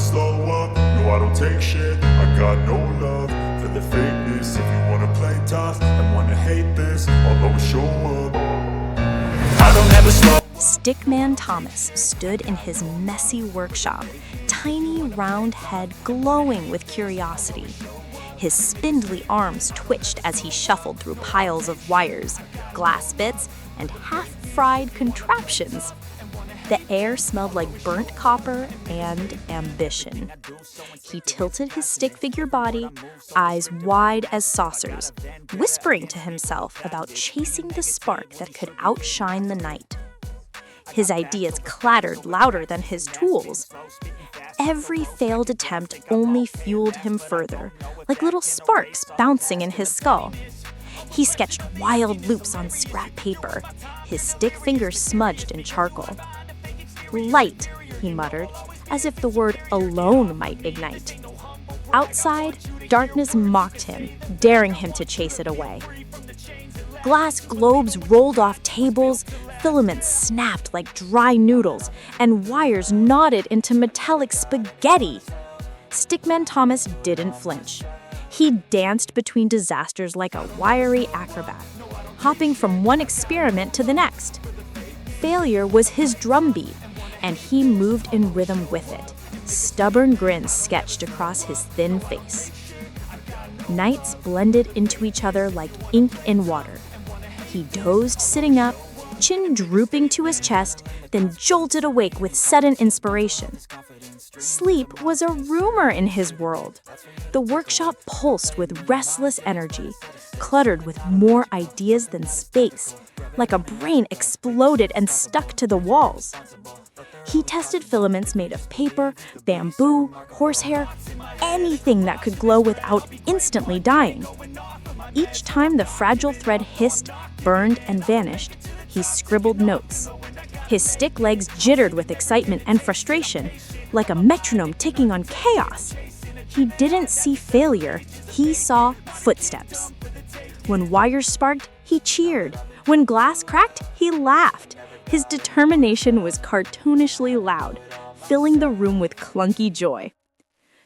slow up, no I don't take shit. I got no love for the fakeness. If you wanna play tough and wanna hate this, I'll always show up. I don't ever slow. Stickman Thomas stood in his messy workshop, tiny round head glowing with curiosity. His spindly arms twitched as he shuffled through piles of wires, glass bits, and half-fried contraptions. The air smelled like burnt copper and ambition. He tilted his stick figure body, eyes wide as saucers, whispering to himself about chasing the spark that could outshine the night. His ideas clattered louder than his tools. Every failed attempt only fueled him further, like little sparks bouncing in his skull. He sketched wild loops on scrap paper, his stick fingers smudged in charcoal. Light, he muttered, as if the word alone might ignite. Outside, darkness mocked him, daring him to chase it away. Glass globes rolled off tables, filaments snapped like dry noodles, and wires knotted into metallic spaghetti. Stickman Thomas didn't flinch. He danced between disasters like a wiry acrobat, hopping from one experiment to the next. Failure was his drumbeat, and he moved in rhythm with it. Stubborn grins sketched across his thin face. Nights blended into each other like ink in water. He dozed sitting up, chin drooping to his chest, then jolted awake with sudden inspiration. Sleep was a rumor in his world. The workshop pulsed with restless energy, cluttered with more ideas than space, like a brain exploded and stuck to the walls. He tested filaments made of paper, bamboo, horsehair, anything that could glow without instantly dying. Each time the fragile thread hissed, burned, and vanished, he scribbled notes. His stick legs jittered with excitement and frustration, like a metronome ticking on chaos. He didn't see failure, he saw footsteps. When wires sparked, he cheered. When glass cracked, he laughed. His determination was cartoonishly loud, filling the room with clunky joy.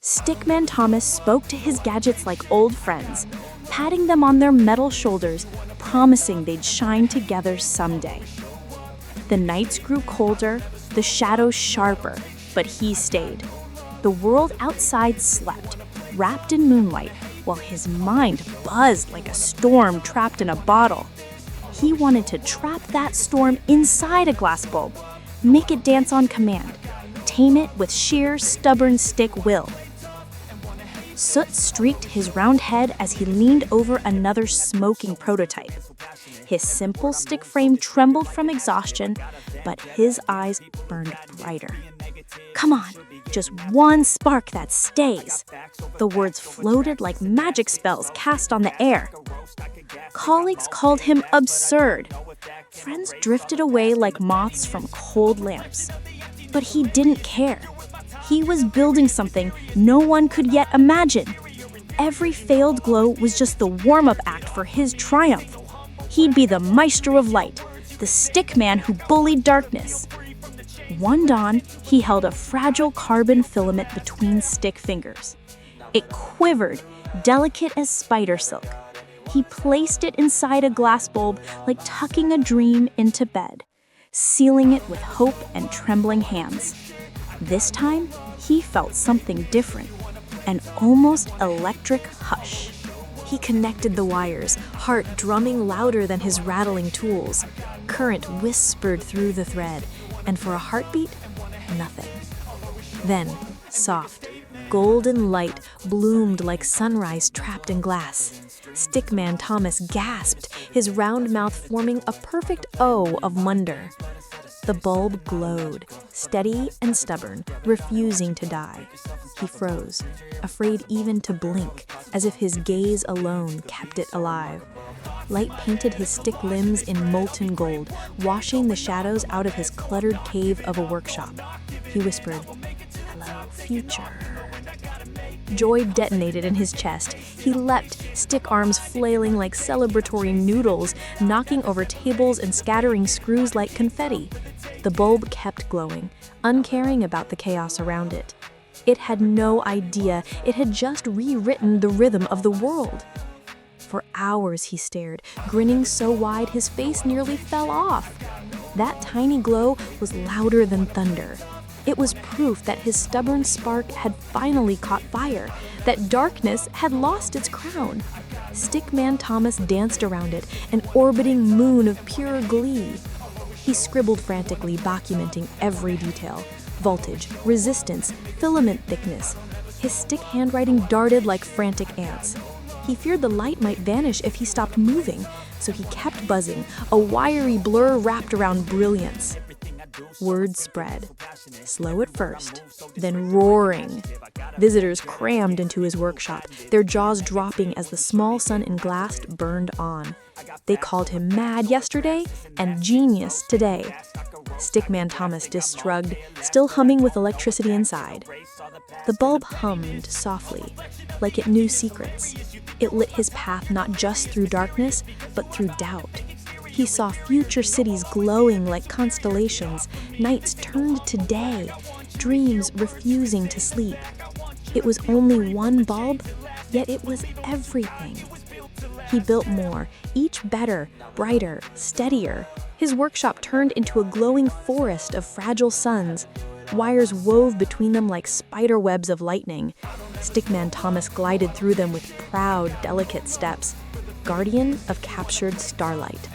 Stickman Thomas spoke to his gadgets like old friends, patting them on their metal shoulders, promising they'd shine together someday. The nights grew colder, the shadows sharper, but he stayed. The world outside slept, wrapped in moonlight, while his mind buzzed like a storm trapped in a bottle. He wanted to trap that storm inside a glass bulb, make it dance on command, tame it with sheer, stubborn stick will. Soot streaked his round head as he leaned over another smoking prototype. His simple stick frame trembled from exhaustion, but his eyes burned brighter. "Come on, just one spark that stays." The words floated like magic spells cast on the air. Colleagues called him absurd. Friends drifted away like moths from cold lamps. But he didn't care. He was building something no one could yet imagine. Every failed glow was just the warm-up act for his triumph. He'd be the maestro of light, the stick man who bullied darkness. One dawn, he held a fragile carbon filament between stick fingers. It quivered, delicate as spider silk. He placed it inside a glass bulb like tucking a dream into bed, sealing it with hope and trembling hands. This time, he felt something different, an almost electric hush. He connected the wires, heart drumming louder than his rattling tools. Current whispered through the thread, and for a heartbeat, nothing. Then, soft, golden light bloomed like sunrise trapped in glass. Stickman Thomas gasped, his round mouth forming a perfect O of wonder. The bulb glowed, steady and stubborn, refusing to die. He froze, afraid even to blink, as if his gaze alone kept it alive. Light painted his stick limbs in molten gold, washing the shadows out of his cluttered cave of a workshop. He whispered, "Hello, future." Joy detonated in his chest. He leapt, stick arms flailing like celebratory noodles, knocking over tables and scattering screws like confetti. The bulb kept glowing, uncaring about the chaos around it. It had no idea it had just rewritten the rhythm of the world. For hours he stared, grinning so wide his face nearly fell off. That tiny glow was louder than thunder. It was proof that his stubborn spark had finally caught fire, that darkness had lost its crown. Stickman Thomas danced around it, an orbiting moon of pure glee. He scribbled frantically, documenting every detail: voltage, resistance, filament thickness. His stick handwriting darted like frantic ants. He feared the light might vanish if he stopped moving, so he kept buzzing, a wiry blur wrapped around brilliance. Word spread, slow at first, then roaring. Visitors crammed into his workshop, their jaws dropping as the small sun in glass burned on. They called him mad yesterday and genius today. Stickman Thomas shrugged, still humming with electricity inside. The bulb hummed softly, like it knew secrets. It lit his path not just through darkness, but through doubt. He saw future cities glowing like constellations, nights turned to day, dreams refusing to sleep. It was only one bulb, yet it was everything. He built more, each better, brighter, steadier. His workshop turned into a glowing forest of fragile suns. Wires wove between them like spider webs of lightning. Stickman Thomas glided through them with proud, delicate steps, guardian of captured starlight.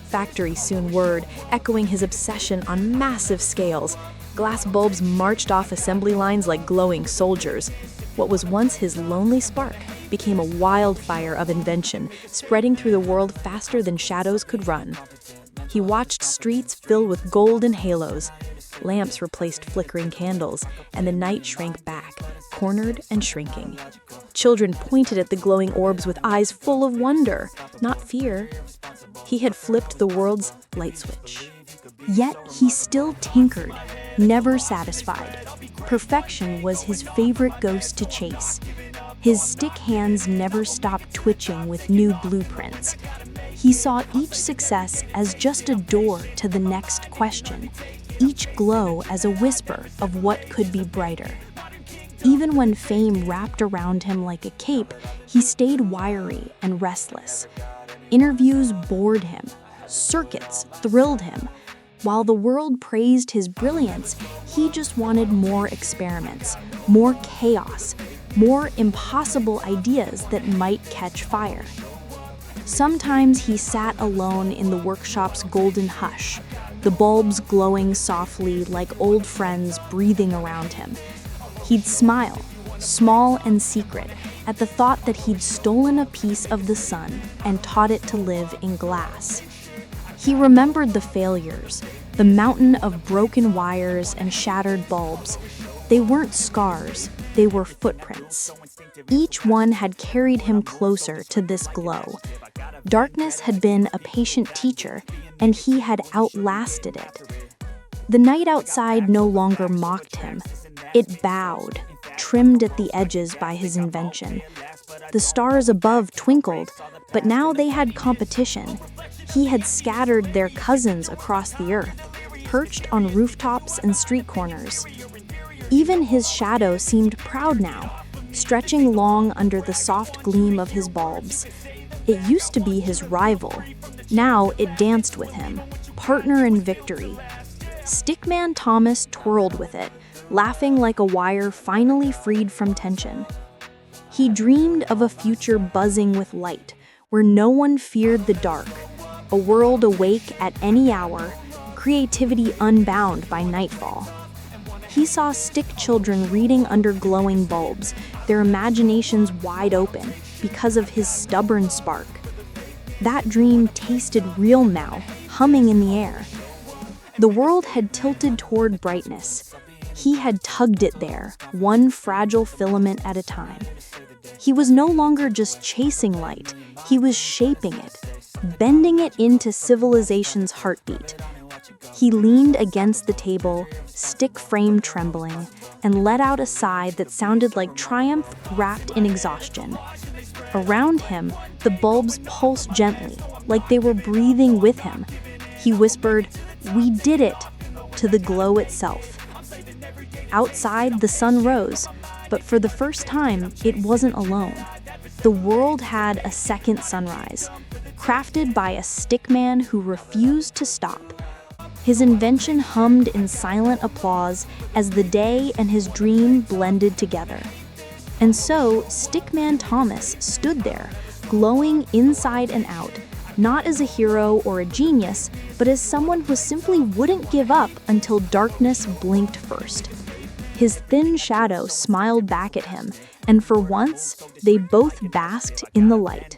Factory soon whirred, echoing his obsession on massive scales. Glass bulbs marched off assembly lines like glowing soldiers. What was once his lonely spark became a wildfire of invention, spreading through the world faster than shadows could run. He watched streets fill with golden halos. Lamps replaced flickering candles, and the night shrank back, cornered and shrinking. Children pointed at the glowing orbs with eyes full of wonder, not fear. He had flipped the world's light switch. Yet he still tinkered, never satisfied. Perfection was his favorite ghost to chase. His stick hands never stopped twitching with new blueprints. He saw each success as just a door to the next question, each glow as a whisper of what could be brighter. Even when fame wrapped around him like a cape, he stayed wiry and restless. Interviews bored him. Circuits thrilled him. While the world praised his brilliance, he just wanted more experiments, more chaos, more impossible ideas that might catch fire. Sometimes he sat alone in the workshop's golden hush, the bulbs glowing softly like old friends breathing around him. He'd smile, small and secret, at the thought that he'd stolen a piece of the sun and taught it to live in glass. He remembered the failures, the mountain of broken wires and shattered bulbs. They weren't scars, they were footprints. Each one had carried him closer to this glow. Darkness had been a patient teacher, and he had outlasted it. The night outside no longer mocked him. It bowed, trimmed at the edges by his invention. The stars above twinkled, but now they had competition. He had scattered their cousins across the earth, perched on rooftops and street corners. Even his shadow seemed proud now, stretching long under the soft gleam of his bulbs. It used to be his rival. Now it danced with him, partner in victory. Stickman Thomas twirled with it, laughing like a wire finally freed from tension. He dreamed of a future buzzing with light, where no one feared the dark, a world awake at any hour, creativity unbound by nightfall. He saw stick children reading under glowing bulbs, their imaginations wide open because of his stubborn spark. That dream tasted real now, humming in the air. The world had tilted toward brightness. He had tugged it there, one fragile filament at a time. He was no longer just chasing light, he was shaping it, bending it into civilization's heartbeat. He leaned against the table, stick frame trembling, and let out a sigh that sounded like triumph wrapped in exhaustion. Around him, the bulbs pulsed gently, like they were breathing with him. He whispered, "We did it," to the glow itself. Outside, the sun rose, but for the first time, it wasn't alone. The world had a second sunrise, crafted by a stickman who refused to stop. His invention hummed in silent applause as the day and his dream blended together. And so, Stickman Thomas stood there, glowing inside and out, not as a hero or a genius, but as someone who simply wouldn't give up until darkness blinked first. His thin shadow smiled back at him, and for once, they both basked in the light.